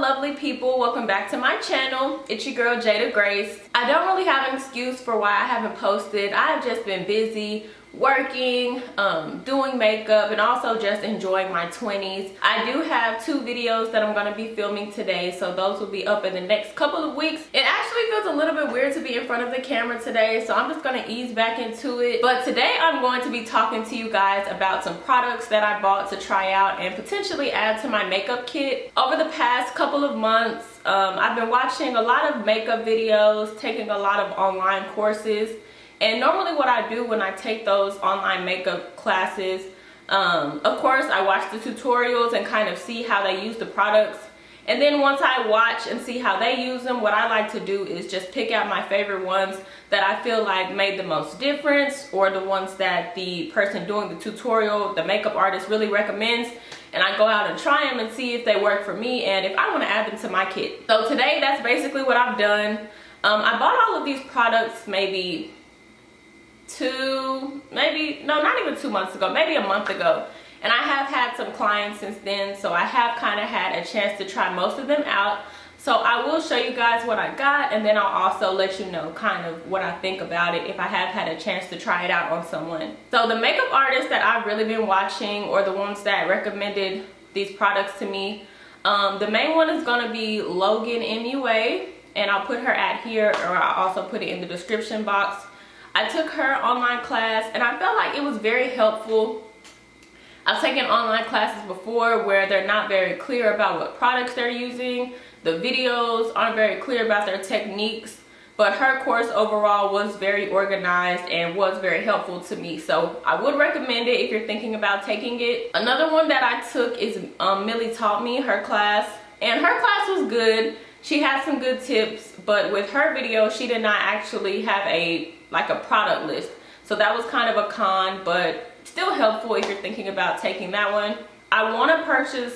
lovely people, welcome back to my channel. It's your girl Jada Grace. I don't really have an excuse for why I haven't posted. I have just been busy working, doing makeup, and also just enjoying my 20s. I do have 2 videos that I'm going to be filming today, so those will be up in the next couple of weeks. It actually feels a little bit weird to be in front of the camera today, so I'm just going to ease back into it. But today I'm going to be talking to you guys about some products that I bought to try out and potentially add to my makeup kit. Over the past couple of months, I've been watching a lot of makeup videos, taking a lot of online courses. And normally what I do when I take those online makeup classes, of course I watch the tutorials and kind of see how they use the products. And then once I watch and see how they use them, what I like to do is just pick out my favorite ones that I feel like made the most difference, or the ones that the person doing the tutorial, the makeup artist, really recommends. And I go out and try them and see if they work for me and if I want to add them to my kit. So today that's basically what I've done. I bought all of these products maybe not even 2 months ago, maybe a month ago, and I have had some clients since then, so I have kind of had a chance to try most of them out. So I will show you guys what I got, and then I'll also let you know kind of what I think about it if I have had a chance to try it out on someone. So the makeup artists that I've really been watching, or the ones that recommended these products to me, the main one is going to be Logan MUA, and I'll put her at here, or I'll also put it in the description box. I took her online class and I felt like it was very helpful. I've taken online classes before where they're not very clear about what products they're using. The videos aren't very clear about their techniques, but her course overall was very organized and was very helpful to me. So I would recommend it if you're thinking about taking it. Another one that I took is Millie taught me, her class, and her class was good. She had some good tips, but with her video she did not actually have a product list, so that was kind of a con, but still helpful if you're thinking about taking that one. I want to purchase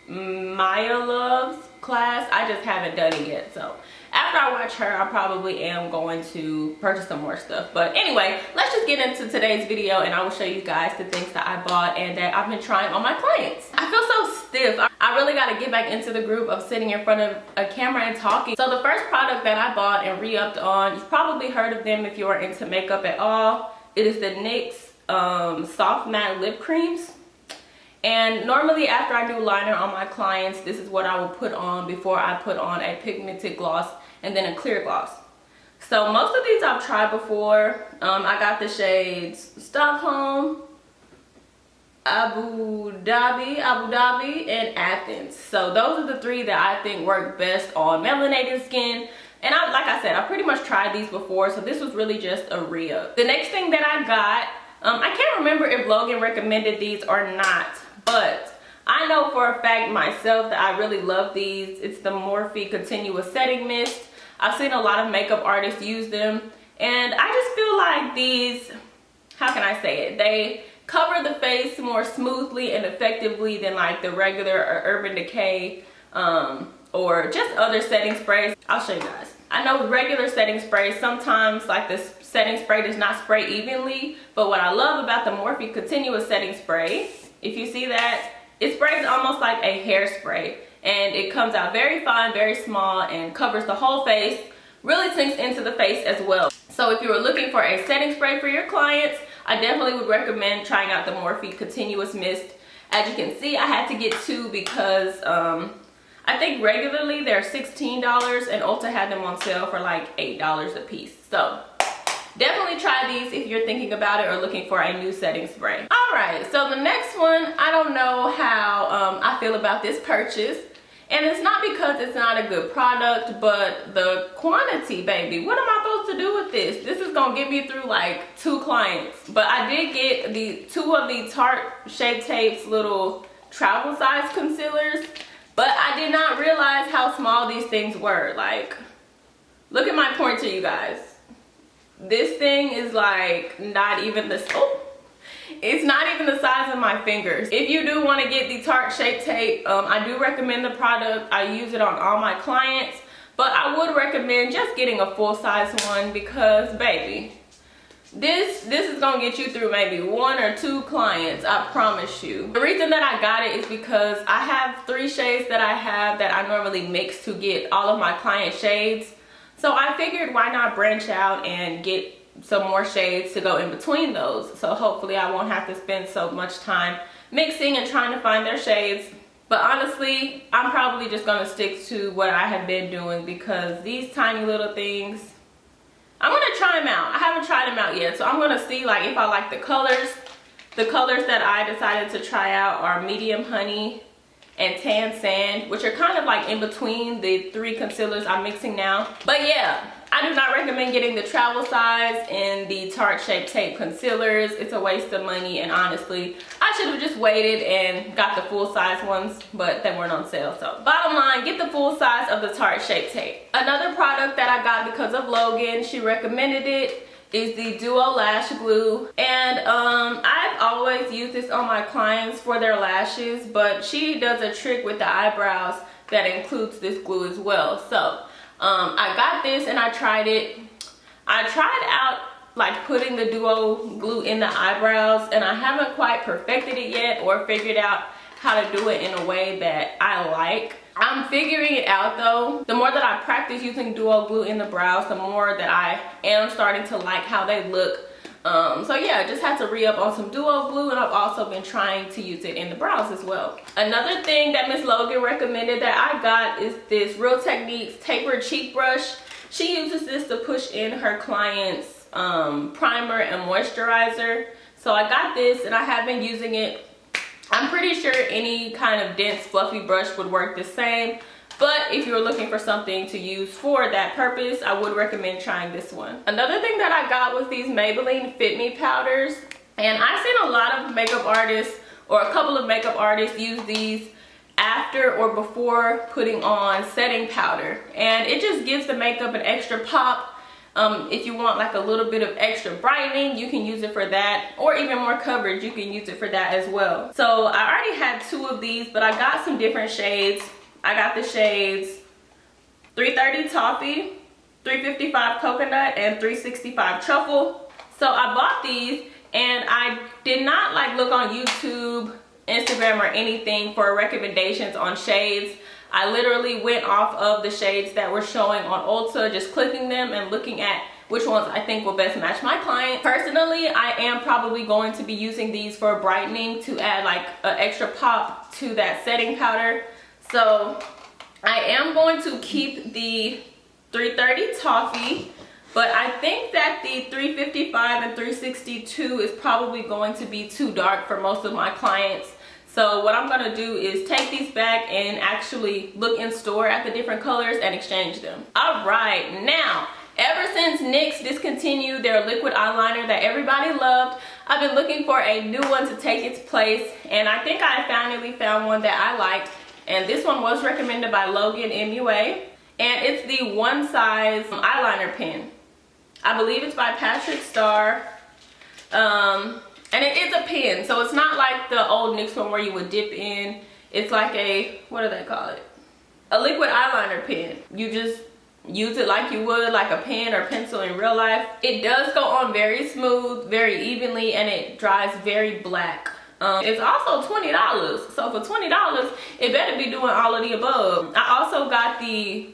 Maya Love's class. I just haven't done it yet, so after I watch her I probably am going to purchase some more stuff. But anyway, let's just get into today's video and I will show you guys the things that I bought and that I've been trying on my clients. I feel so stiff. I really got to get back into the groove of sitting in front of a camera and talking. So the first product that I bought and re-upped on, you've probably heard of them if you are into makeup at all. It is the NYX Soft Matte Lip Creams. And normally after I do liner on my clients, this is what I will put on before I put on a pigmented gloss and then a clear gloss. So most of these I've tried before. I got the shades Stockholm, Abu Dhabi, and Athens. So those are the 3 that I think work best on melanated skin. And like I said, I pretty much tried these before, so this was really just a re-up. The next thing that I got, I can't remember if Logan recommended these or not, but I know for a fact myself that I really love these. It's the Morphe Continuous Setting Mist. I've seen a lot of makeup artists use them, and I just feel like these, how can I say it, they cover the face more smoothly and effectively than like the regular or Urban Decay or just other setting sprays. I'll show you guys. I know with regular setting sprays, sometimes like this setting spray does not spray evenly, but what I love about the Morphe Continuous Setting Spray, if you see that, it sprays almost like a hairspray, and it comes out very fine, very small, and covers the whole face, really sinks into the face as well. So if you were looking for a setting spray for your clients, I definitely would recommend trying out the Morphe Continuous Mist. As you can see, I had to get 2 because I think regularly they're $16 and Ulta had them on sale for like $8 a piece. So definitely try these if you're thinking about it or looking for a new setting spray. Alright, so the next one, I don't know how I feel about this purchase. And it's not because it's not a good product, but the quantity, baby. What am I supposed to do with this? This is going to get me through like 2 clients. But I did get the 2 of the Tarte Shape Tapes little travel size concealers. But I did not realize how small these things were. Like, look at my pointer, you guys. This thing is like not even the, it's not even the size of my fingers. If you do want to get the Tarte Shape Tape, I do recommend the product. I use it on all my clients, but I would recommend just getting a full size one because, baby, This is gonna get you through maybe 1 or 2 clients, I promise you. The reason that I got it is because I have 3 shades that I normally mix to get all of my client shades. So I figured why not branch out and get some more shades to go in between those. So hopefully I won't have to spend so much time mixing and trying to find their shades. But honestly, I'm probably just gonna stick to what I have been doing because these tiny little things, I'm gonna try them out. I haven't tried them out yet, so I'm gonna see like if I like the colors. The colors that I decided to try out are Medium Honey and Tan Sand, which are kind of like in between the 3 concealers I'm mixing now. But yeah, I do not recommend getting the travel size and the Tarte Shape Tape concealers. It's a waste of money, and honestly, I should have just waited and got the full size ones, but they weren't on sale. So bottom line, get the full size of the Tarte Shape Tape. Another product that I got because of Logan, she recommended it, is the Duo Lash Glue. And I've always used this on my clients for their lashes, but she does a trick with the eyebrows that includes this glue as well. So I got this and I tried it. I tried out like putting the Duo glue in the eyebrows, and I haven't quite perfected it yet or figured out how to do it in a way that I like. I'm figuring it out though. The more that I practice using Duo glue in the brows, the more that I am starting to like how they look. So yeah, just had to re-up on some Duo glue, and I've also been trying to use it in the brows as well. Another thing that Miss Logan recommended that I got is this Real Techniques Tapered Cheek Brush. She uses this to push in her clients' primer and moisturizer. So I got this and I have been using it. I'm pretty sure any kind of dense fluffy brush would work the same, but if you're looking for something to use for that purpose, I would recommend trying this one. Another thing that I got was these Maybelline Fit Me powders, and I've seen a lot of makeup artists, or a couple of makeup artists, use these after or before putting on setting powder, and it just gives the makeup an extra pop. If you want like a little bit of extra brightening, you can use it for that, or even more coverage, you can use it for that as well. So I already had 2 of these, but I got some different shades. I got the shades 330 Toffee, 355 Coconut, and 365 Truffle. So I bought these, and I did not like look on YouTube, Instagram, or anything for recommendations on shades. I literally went off of the shades that were showing on Ulta, just clicking them and looking at which ones I think will best match my client. Personally, I am probably going to be using these for brightening to add like an extra pop to that setting powder. So I am going to keep the 330 Toffee, but I think that the 355 and 362 is probably going to be too dark for most of my clients. So what I'm gonna do is take these back and actually look in store at the different colors and exchange them. All right, now, ever since NYX discontinued their liquid eyeliner that everybody loved, I've been looking for a new one to take its place, and I think I finally found one that I liked, and this one was recommended by Logan MUA, and it's the One Size eyeliner pen. I believe it's by Patrick Starr. And it is a pen, so it's not like the old NYX one where you would dip in. It's like a, what do they call it? A liquid eyeliner pen. You just use it like you would like a pen or pencil in real life. It does go on very smooth, very evenly, and it dries very black. It's also $20, so for $20, it better be doing all of the above. I also got the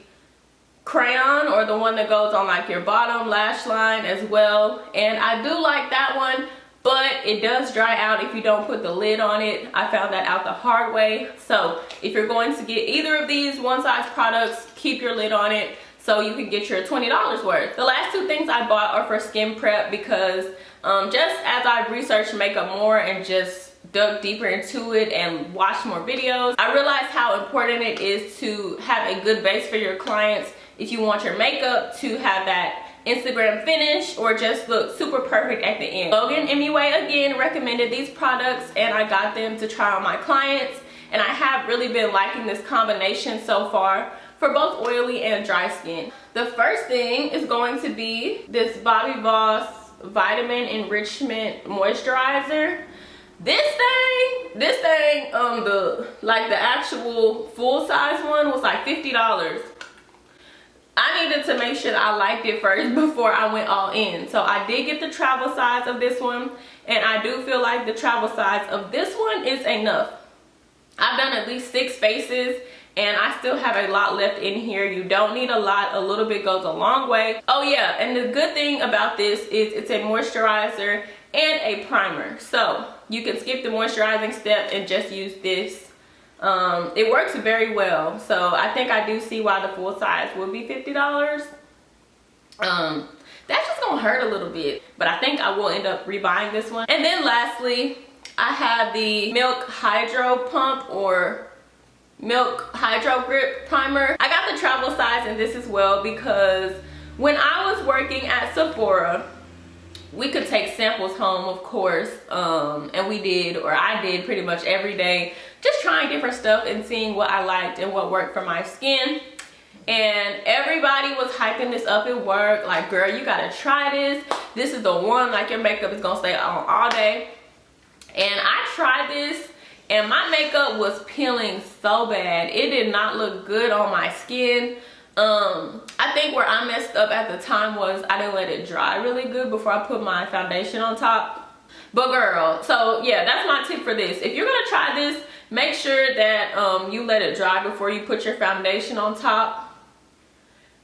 crayon, or the one that goes on like your bottom lash line as well, and I do like that one. But it does dry out if you don't put the lid on it. I found that out the hard way. So if you're going to get either of these One Size products, keep your lid on it so you can get your $20 worth. The last 2 things I bought are for skin prep because just as I've researched makeup more and just dug deeper into it and watched more videos, I realized how important it is to have a good base for your clients if you want your makeup to have that Instagram finish or just look super perfect at the end. Logan MUA again recommended these products, and I got them to try on my clients, and I have really been liking this combination so far for both oily and dry skin. The first thing is going to be this Bobbi Voss Vitamin Enrichment Moisturizer. This thing, the actual full size one was like $50. I needed to make sure that I liked it first before I went all in. So I did get the travel size of this one, and I do feel like the travel size of this one is enough. I've done at least 6 faces, and I still have a lot left in here. You don't need a lot. A little bit goes a long way. Oh yeah, and the good thing about this is it's a moisturizer and a primer. So you can skip the moisturizing step and just use this. It works very well. So I think I do see why the full size would be $50. That's just gonna hurt a little bit, but I think I will end up rebuying this one. And then lastly, I have the Milk Hydro Pump or Milk Hydro Grip Primer. I got the travel size in this as well because when I was working at Sephora, we could take samples home, of course, and we did, or I did pretty much every day, just trying different stuff and seeing what I liked and what worked for my skin. And everybody was hyping this up at work, like, girl, you gotta try this. This is the one, like, your makeup is gonna stay on all day. And I tried this, and my makeup was peeling so bad. It did not look good on my skin. I think where I messed up at the time was I didn't let it dry really good before I put my foundation on top. But girl, so yeah, that's my tip for this. If you're gonna try this, make sure that you let it dry before you put your foundation on top.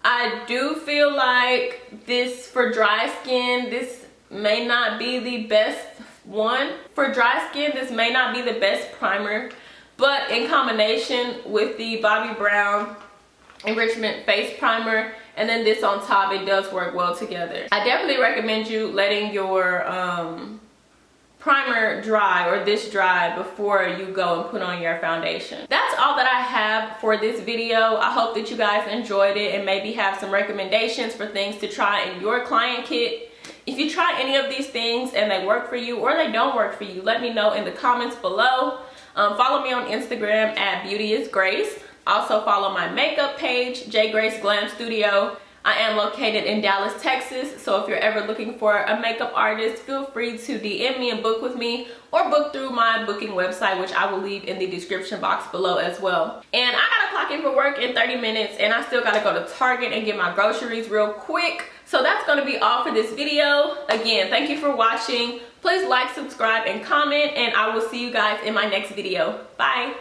I do feel like this, for dry skin, this may not be the best one. For dry skin, this may not be the best primer, but in combination with the Bobbi Brown Enrichment Face Primer and then this on top, it does work well together. I definitely recommend you letting your primer dry, or this dry, before you go and put on your foundation. That's all that I have for this video. I hope that you guys enjoyed it and maybe have some recommendations for things to try in your client kit. If you try any of these things and they work for you or they don't work for you, let me know in the comments below. Follow me on Instagram at BeautyIsGrace. Also follow my makeup page, J Grace Glam Studio. I am located in Dallas, Texas, so if you're ever looking for a makeup artist, feel free to DM me and book with me, or book through my booking website, which I will leave in the description box below as well. And I gotta clock in for work in 30 minutes, and I still gotta go to Target and get my groceries real quick. So that's gonna be all for this video. Again, thank you for watching. Please like, subscribe, and comment, and I will see you guys in my next video. Bye.